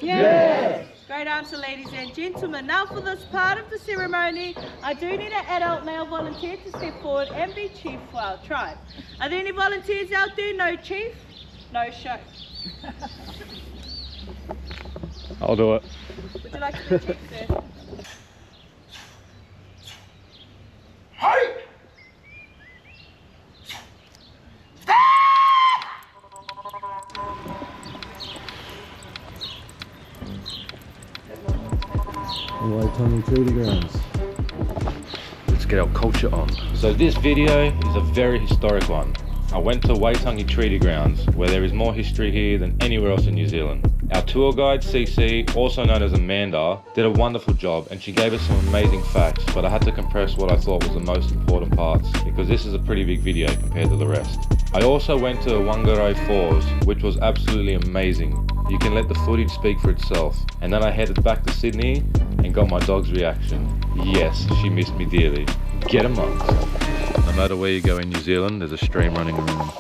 Yes! Great answer, ladies and gentlemen. Now for this part of the ceremony, I do need an adult male volunteer to step forward and be chief for our tribe. Are there any volunteers out there? No chief? No show. I'll do it. Would you like to be chief, sir? Waitangi Treaty Grounds. Let's get our culture on. So this video is a very historic one. I went to Waitangi Treaty Grounds, where there is more history here than anywhere else in New Zealand. Our tour guide, CC, also known as Amanda, did a wonderful job and she gave us some amazing facts, but I had to compress what I thought was the most important parts because this is a pretty big video compared to the rest. I also went to Whangarei Falls, which was absolutely amazing. You can let the footage speak for itself. And then I headed back to Sydney and got my dog's reaction. Yes, she missed me dearly. Get amongst. No matter where you go in New Zealand, there's a stream running around.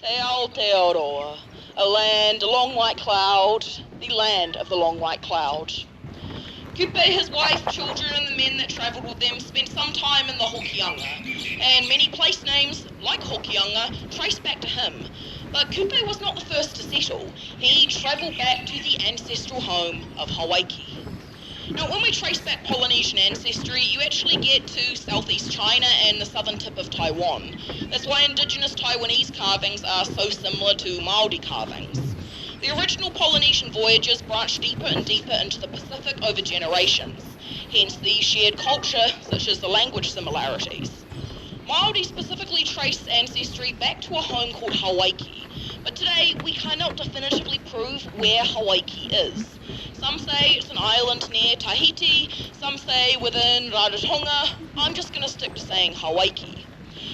Te Aotearoa, a land, a long white cloud, the land of the long white cloud. Kupe, his wife, children and the men that travelled with them spent some time in the Hokianga, and many place names, like Hokianga, trace back to him. But Kupe was not the first to settle. He travelled back to the ancestral home of Hawaii. Now, when we trace back Polynesian ancestry, you actually get to southeast China and the southern tip of Taiwan. That's why indigenous Taiwanese carvings are so similar to Māori carvings. The original Polynesian voyagers branched deeper and deeper into the Pacific over generations, hence the shared culture, such as the language similarities. Māori specifically trace ancestry back to a home called Hawaii, but today we cannot definitively prove where Hawaii is. Some say it's an island near Tahiti, some say within Rarotonga. I'm just going to stick to saying Hawaii.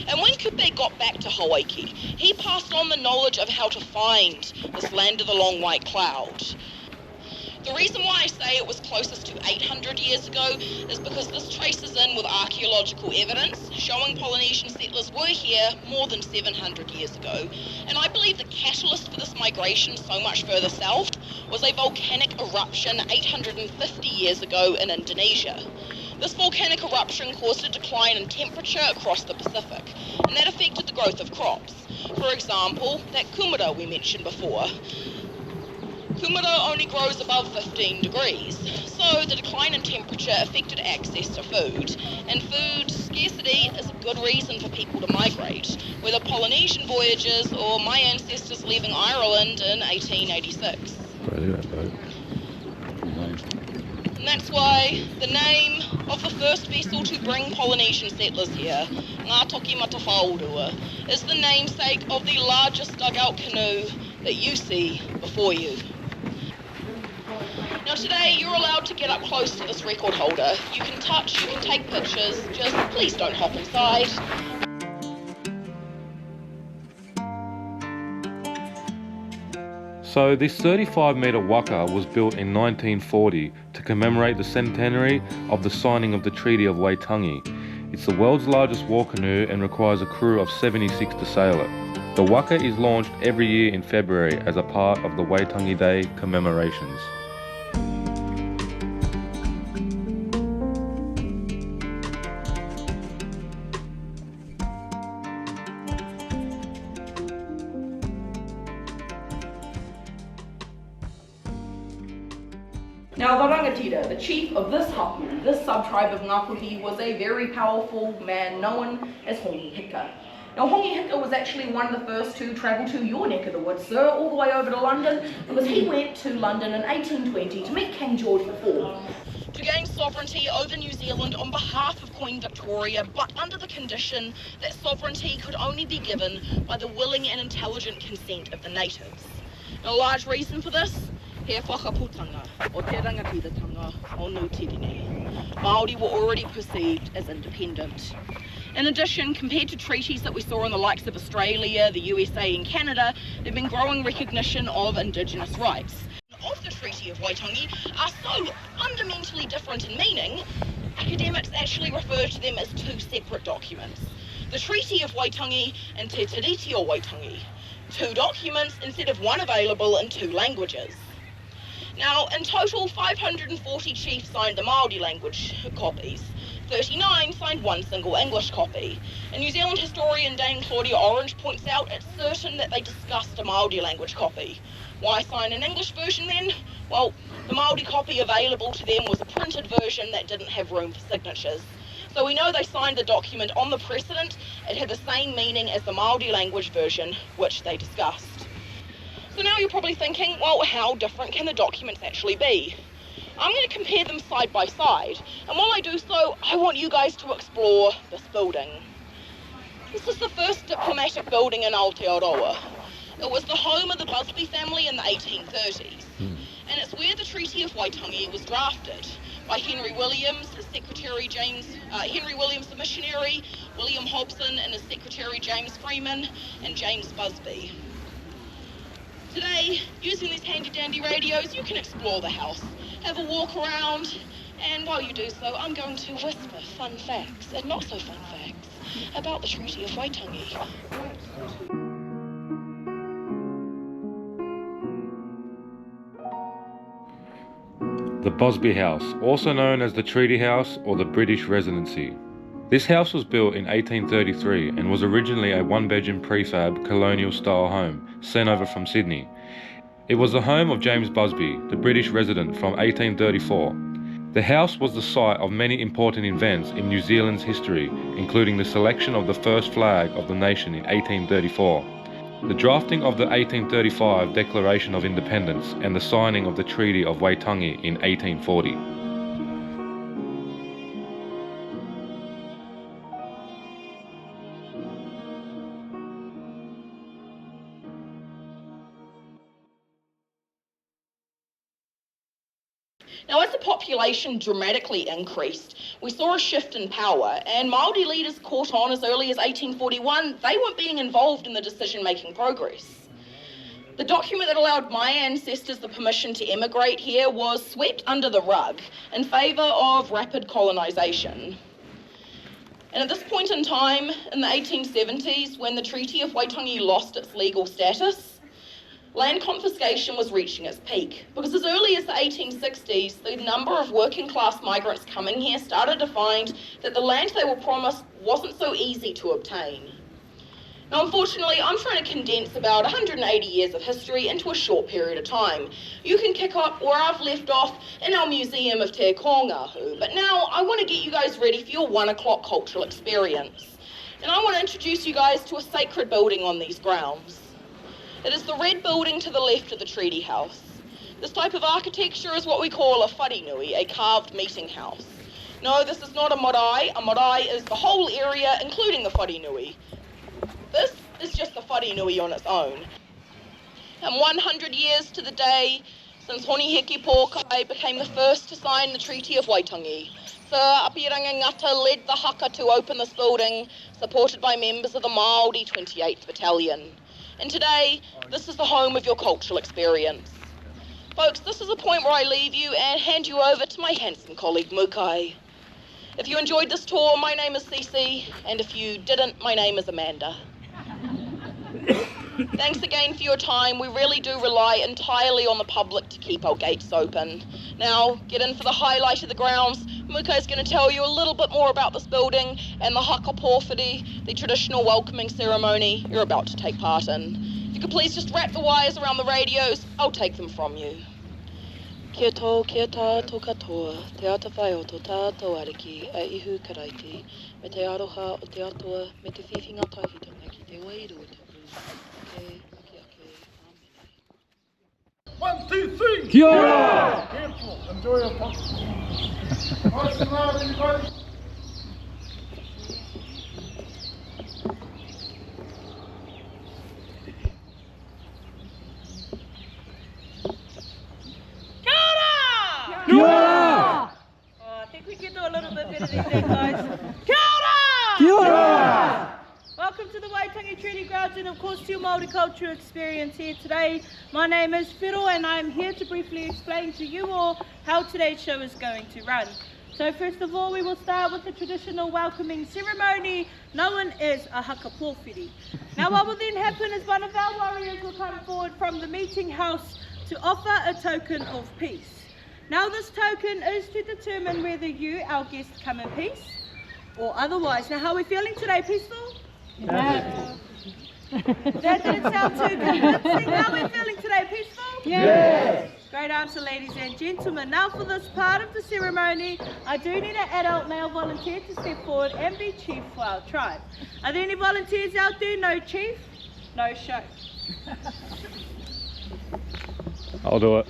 And when Kupe got back to Hawaii, he passed on the knowledge of how to find this land of the long white cloud. The reason why I say it was closest to 800 years ago is because this traces in with archaeological evidence showing Polynesian settlers were here more than 700 years ago. And I believe the catalyst for this migration so much further south was a volcanic eruption 850 years ago in Indonesia. This volcanic eruption caused a decline in temperature across the Pacific, and that affected the growth of crops. For example, that kumara we mentioned before. Kumara only grows above 15 degrees, so the decline in temperature affected access to food, and food scarcity is a good reason for people to migrate, whether Polynesian voyagers or my ancestors leaving Ireland in 1886. And that's why the name of the first vessel to bring Polynesian settlers here, Ngā Toki Matawhaurua, is the namesake of the largest dugout canoe that you see before you. Now today you're allowed to get up close to this record holder. You can touch, you can take pictures, just please don't hop inside. So this 35-metre waka was built in 1940 to commemorate the centenary of the signing of the Treaty of Waitangi. It's the world's largest war canoe and requires a crew of 76 to sail it. The waka is launched every year in February as a part of the Waitangi Day commemorations. Now, the rangatira, the chief of this hapu, this sub-tribe of Ngāpuhi, was a very powerful man known as Hongi Hika. Now, Hongi Hika was actually one of the first to travel to your neck of the woods, sir, all the way over to London, because he went to London in 1820 to meet King George IV, to gain sovereignty over New Zealand on behalf of Queen Victoria, but under the condition that sovereignty could only be given by the willing and intelligent consent of the natives. Now, a large reason for this? He whakaputanga, o te rangatiratanga, o Nutirine. Māori were already perceived as independent. In addition, compared to treaties that we saw in the likes of Australia, the USA and Canada, there have been growing recognition of Indigenous rights. Of the Treaty of Waitangi are so fundamentally different in meaning, academics actually refer to them as two separate documents. the Treaty of Waitangi and Te Tiriti o Waitangi, 2 documents instead of 1 available in 2 languages. Now, in total, 540 chiefs signed the Māori language copies. 39 signed 1 single English copy. And New Zealand historian Dame Claudia Orange points out it's certain that they discussed a Māori language copy. Why sign an English version then? Well, the Māori copy available to them was a printed version that didn't have room for signatures. So we know they signed the document on the precedent. It had the same meaning as the Māori language version, which they discussed. So now you're probably thinking, well, how different can the documents actually be? I'm going to compare them side by side, and while I do so, I want you guys to explore this building. This is the first diplomatic building in Aotearoa. It was the home of the Busby family in the 1830s, and it's where the Treaty of Waitangi was drafted by Henry Williams, his secretary Henry Williams the missionary, William Hobson and his secretary James Freeman, and James Busby. Today, using these handy-dandy radios, you can explore the house, have a walk around, and while you do so, I'm going to whisper fun facts and not so fun facts about the Treaty of Waitangi. The Busby House, also known as the Treaty House or the British Residency. This house was built in 1833 and was originally a 1-bedroom prefab colonial-style home sent over from Sydney. It was the home of James Busby, the British resident from 1834. The house was the site of many important events in New Zealand's history, including the selection of the first flag of the nation in 1834, the drafting of the 1835 Declaration of Independence, and the signing of the Treaty of Waitangi in 1840. Now, as the population dramatically increased, we saw a shift in power, and Māori leaders caught on as early as 1841. They weren't being involved in the decision-making progress. The document that allowed my ancestors the permission to emigrate here was swept under the rug in favour of rapid colonisation. And at this point in time, in the 1870s, when the Treaty of Waitangi lost its legal status, land confiscation was reaching its peak, because as early as the 1860s, the number of working class migrants coming here started to find that the land they were promised wasn't so easy to obtain. Now, unfortunately, I'm trying to condense about 180 years of history into a short period of time. You can kick up where I've left off in our Museum of Te Kongahu, but now I want to get you guys ready for your 1 o'clock cultural experience. And I want to introduce you guys to a sacred building on these grounds. It is the red building to the left of the Treaty House. This type of architecture is what we call a wharenui, a carved meeting house. No, this is not a marae. A marae is the whole area, including the wharenui. This is just the wharenui on its own. And 100 years to the day since Honiheki Pōkai became the first to sign the Treaty of Waitangi, Sir Apiranga Ngata led the haka to open this building, supported by members of the Māori 28th Battalion. And today, this is the home of your cultural experience. Folks, this is the point where I leave you and hand you over to my handsome colleague, Mukai. If you enjoyed this tour, my name is Cece, and if you didn't, my name is Amanda. Thanks again for your time. We really do rely entirely on the public to keep our gates open. Now, get in for the highlight of the grounds. Mukai is going to tell you a little bit more about this building and the haka pōwhiri, the traditional welcoming ceremony you're about to take part in. If you could please just wrap the wires around the radios, I'll take them from you. Kia tō, kia tātou katoa, te atawhai o tō tātou ariki, a ihu karaiti, me te aroha o te atua, me te whiwhinga tahitanga ki te wairu o taku. Ake, amene. 1, 2, 3! Kia ora! Careful, enjoy your pop. Nice and loud, everybody. Kia ora! Oh, I think we can do a little bit better than that, guys. Kia ora! Kia ora! Welcome to the Waitangi Treaty Grounds and of course to your multicultural experience here today. My name is Whiro and I'm here to briefly explain to you all how today's show is going to run. So first of all, we will start with the traditional welcoming ceremony known as a hakapōwhiri. Now what will then happen is one of our warriors will come forward from the meeting house to offer a token of peace. Now this token is to determine whether you, our guests, come in peace or otherwise. Now how are we feeling today? Peaceful? Yes. That didn't sound too convincing. How are we feeling today? Peaceful? Yes. Great answer, ladies and gentlemen. Now for this part of the ceremony, I do need an adult male volunteer to step forward and be chief for our tribe. Are there any volunteers out there? No chief? No show. I'll do it.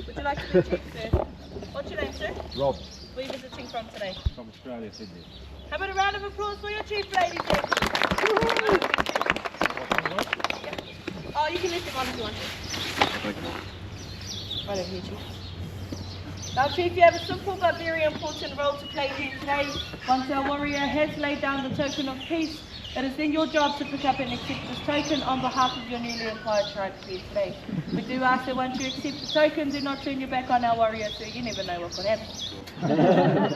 Would you like to be chief, sir? What's your name, sir? Rob, Where are you visiting from today? from Australia, Sydney. How about a round of applause for your chief, ladies and gentlemen? Oh, you can lift him on if you want to. Right over here, Chief. Now, Chief, you have a simple but very important role to play here today. Once our warrior has laid down the token of peace, it is then your job to pick up and accept this token on behalf of your newly acquired tribe here today. We do ask that once you accept the token, do not turn your back on our warrior, so you never know what could happen.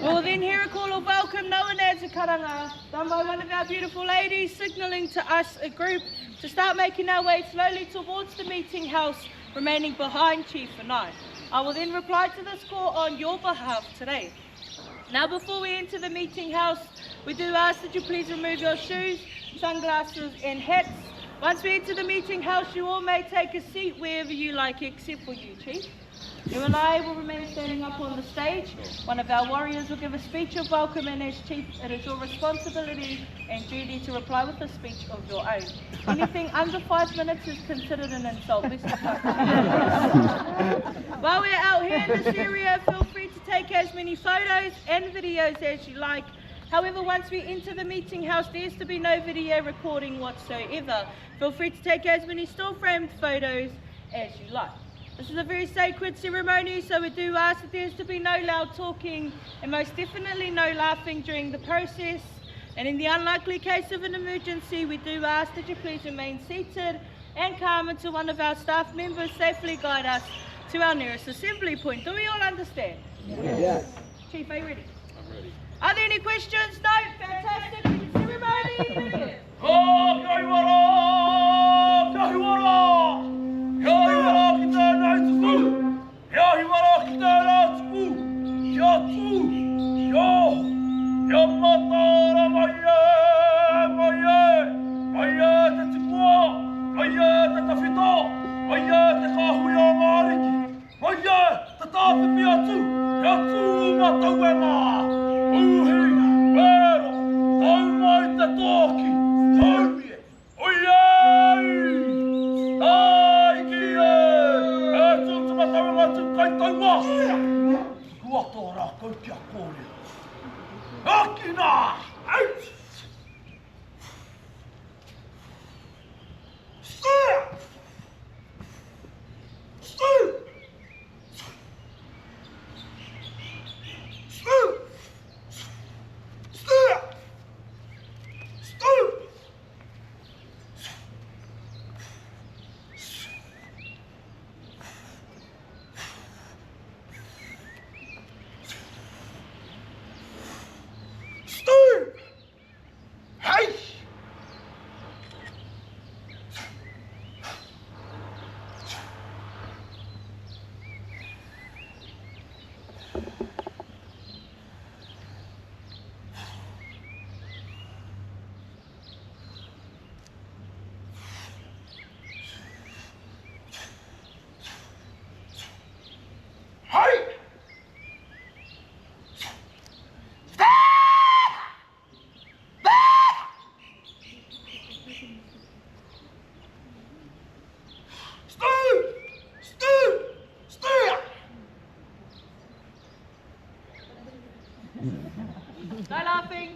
We'll then hear a call of welcome known as a karanga, done by one of our beautiful ladies, signalling to us, a group, to start making our way slowly towards the meeting house, remaining behind Chief and I. I will then reply to this call on your behalf today. Now before we enter the meeting house, we do ask that you please remove your shoes, sunglasses and hats. Once we enter the meeting house, you all may take a seat wherever you like except for you, Chief. You and I will remain standing up on the stage. One of our warriors will give a speech of welcome, and as Chief, it is your responsibility and duty to reply with a speech of your own. Anything under 5 minutes is considered an insult. Best of luck. While we're out here in this area, feel free to take as many photos and videos as you like. However, once we enter the meeting house, there's to be no video recording whatsoever. Feel free to take as many still framed photos as you like. This is a very sacred ceremony, so we do ask that there's to be no loud talking and most definitely no laughing during the process. And in the unlikely case of an emergency, we do ask that you please remain seated and calm until one of our staff members safely guide us to our nearest assembly point. Do we all understand? Yes. Chief, are you ready? I'm ready. Are there any questions? No? Fantastic. Ceremony. No laughing.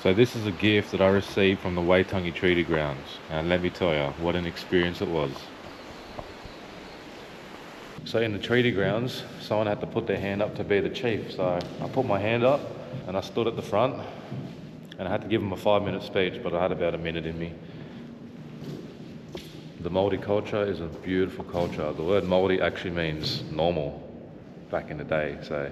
So this is a gift that I received from the Waitangi Treaty Grounds, and let me tell you, what an experience it was. So in the treaty grounds, someone had to put their hand up to be the chief. So I put my hand up and I stood at the front, and I had to give them a 5-minute speech, but I had about a minute in me. The Māori culture is a beautiful culture. The word Māori actually means normal back in the day, so.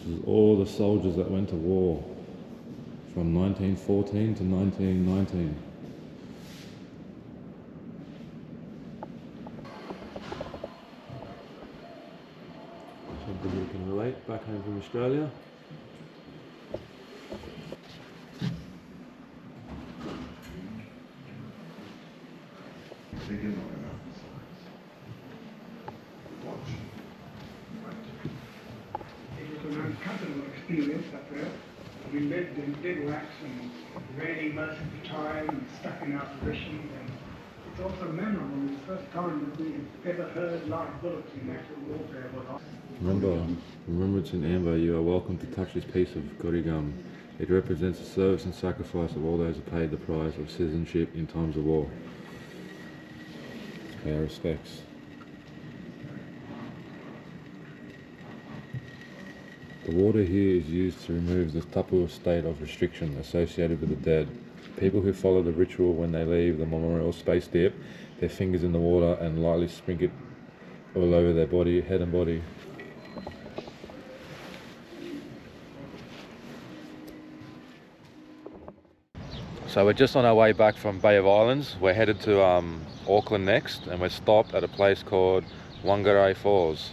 This is all the soldiers that went to war from 1914 to 1919. Something you can relate back home from Australia. It was an uncomfortable experience up there. We lived in bivouacs and raining most of the time and stuck in our positions, and it's also memorable. It was the first time that we had ever heard live bullets in actual warfare. Remember it's in amber. You are welcome to touch this piece of Gori gum. It represents the service and sacrifice of all those who paid the price of citizenship in times of war. Let's pay our respects. The water here is used to remove the tapu state of restriction associated with the dead. People who follow the ritual when they leave the memorial space dip their fingers in the water and lightly sprinkle it all over their body, head and body. So we're just on our way back from Bay of Islands. We're headed to Aukland next, and we're stopped at a place called Whangarei Falls.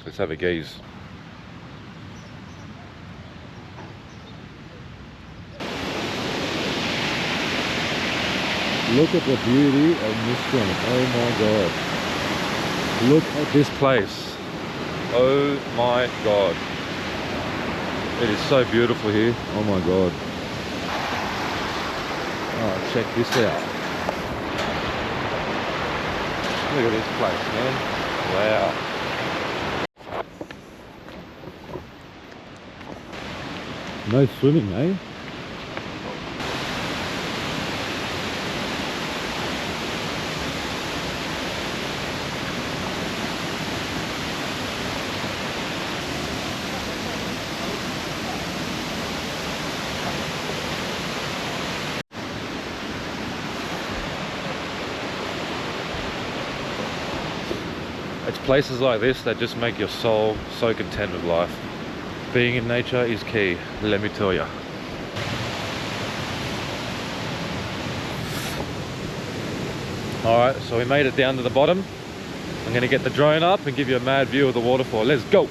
Let's have a gaze. Look at the beauty of this one. Oh my god. Look at this place. Oh my god. It is so beautiful here. Oh my god. Oh, check this out. Look at this place, man. Wow. No swimming, eh? It's places like this that just make your soul so content with life. Being in nature is key, let me tell you. Alright, so we made it down to the bottom. I'm going to get the drone up and give you a mad view of the waterfall. Let's go!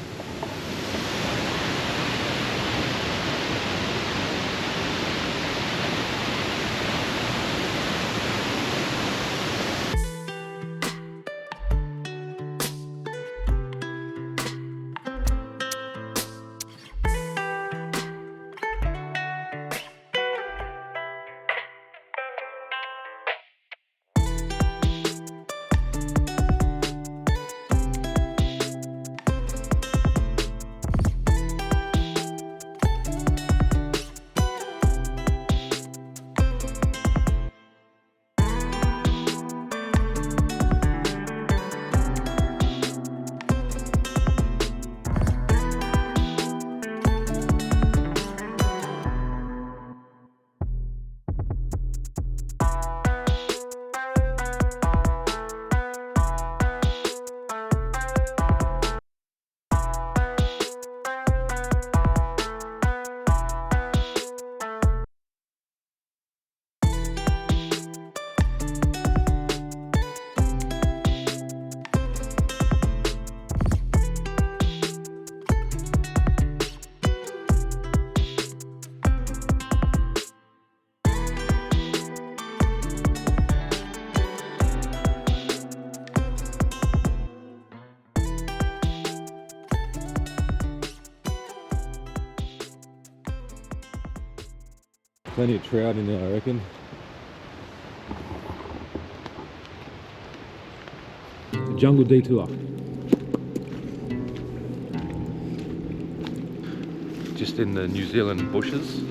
Plenty of trout in there, I reckon. Jungle detour. just in the New Zealand bushes.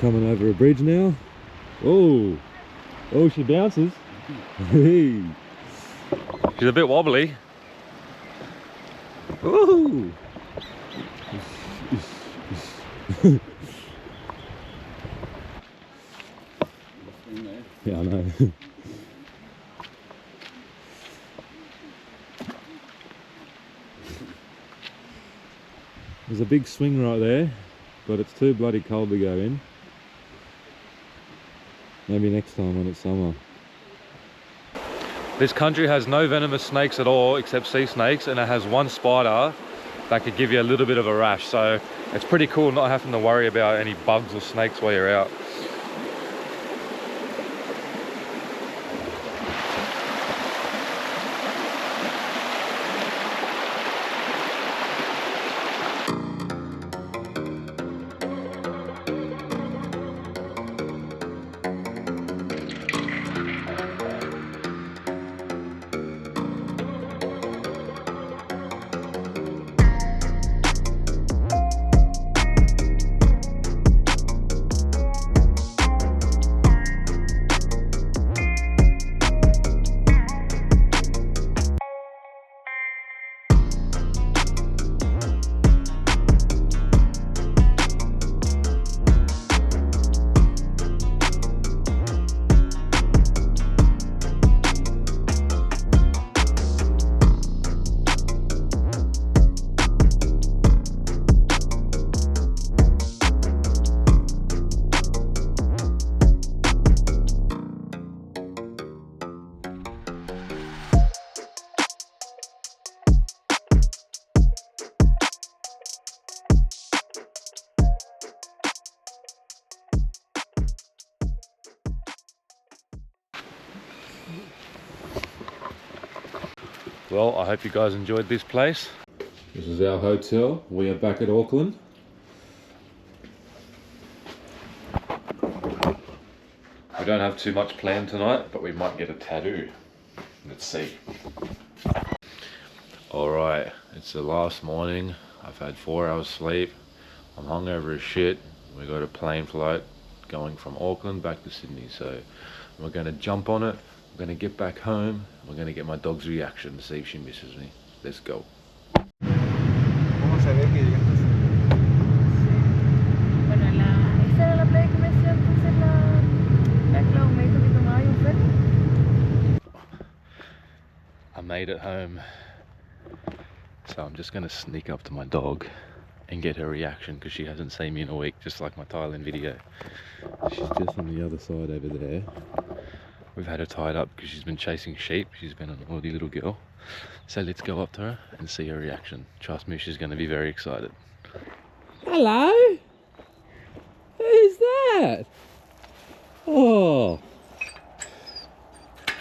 Coming over a bridge now. Oh, oh, she bounces. Hey, she's a bit wobbly. Ooh. Yeah, I know. There's a big swing right there, but it's too bloody cold to go in. Maybe next time when it's summer. This country has no venomous snakes at all except sea snakes, and it has one spider that could give you a little bit of a rash, so it's pretty cool not having to worry about any bugs or snakes while you're out. Well, I hope you guys enjoyed this place. This is our hotel. We are back at Auckland. We don't have too much planned tonight, but we might get a tattoo. Let's see. Alright, it's the last morning. I've had 4 hours sleep. I'm hungover as shit. We got a plane flight going from Auckland back to Sydney, so we're going to jump on it. We're going to get back home. We're going to get my dog's reaction to see if she misses me. Let's go. Vamos a ver que llegaste. Bueno, esa era la playa que me decía entonces la Clau, me dijo que tomaba un ferry. I made it home. So I'm just going to sneak up to my dog and get her reaction because she hasn't seen me in a week, just like my Thailand video. She's just on the other side over there. We've had her tied up because she's been chasing sheep. She's been an naughty little girl. So let's go up to her and see her reaction. Trust me, she's going to be very excited. Hello? Who's that? Oh.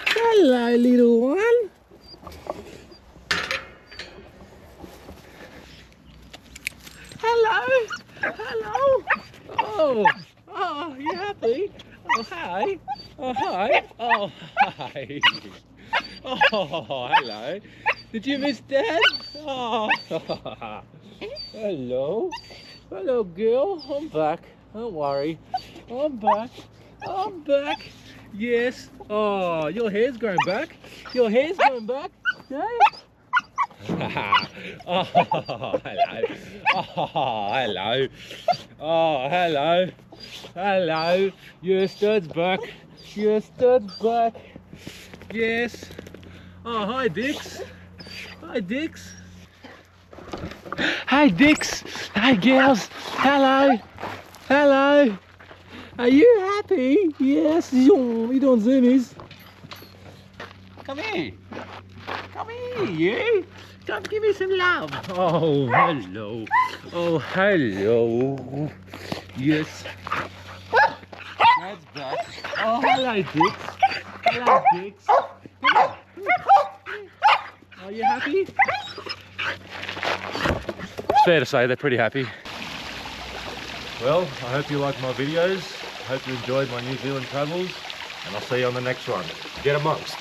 Hello, little one. Hello. Hello. Oh, you happy? Oh, hi. Oh, hi. Oh, hi. Oh, hello. Did you miss Dad? Oh, hello. Hello, girl. I'm back. Don't worry. I'm back. I'm back. Yes. Oh, your hair's growing back. Your hair's growing back. Yeah. Oh, hello. Oh, hello. Oh, hello. Hello. Your stud's back. Your stud's back. Yes. Oh, hi, Dix. Hi, Dix. Hey, Dix. Hey, girls. Hello. Hello. Are you happy? Yes. You doing zoomies? Come here. Come here, you. Come give me some love. Oh, hello. Oh, hello. Yes. Dad's back. Oh, hello, Dix. Hello, Dix. Come on. Are you happy? It's fair to say they're pretty happy. Well, I hope you liked my videos. I hope you enjoyed my New Zealand travels, and I'll see you on the next one. Get amongst.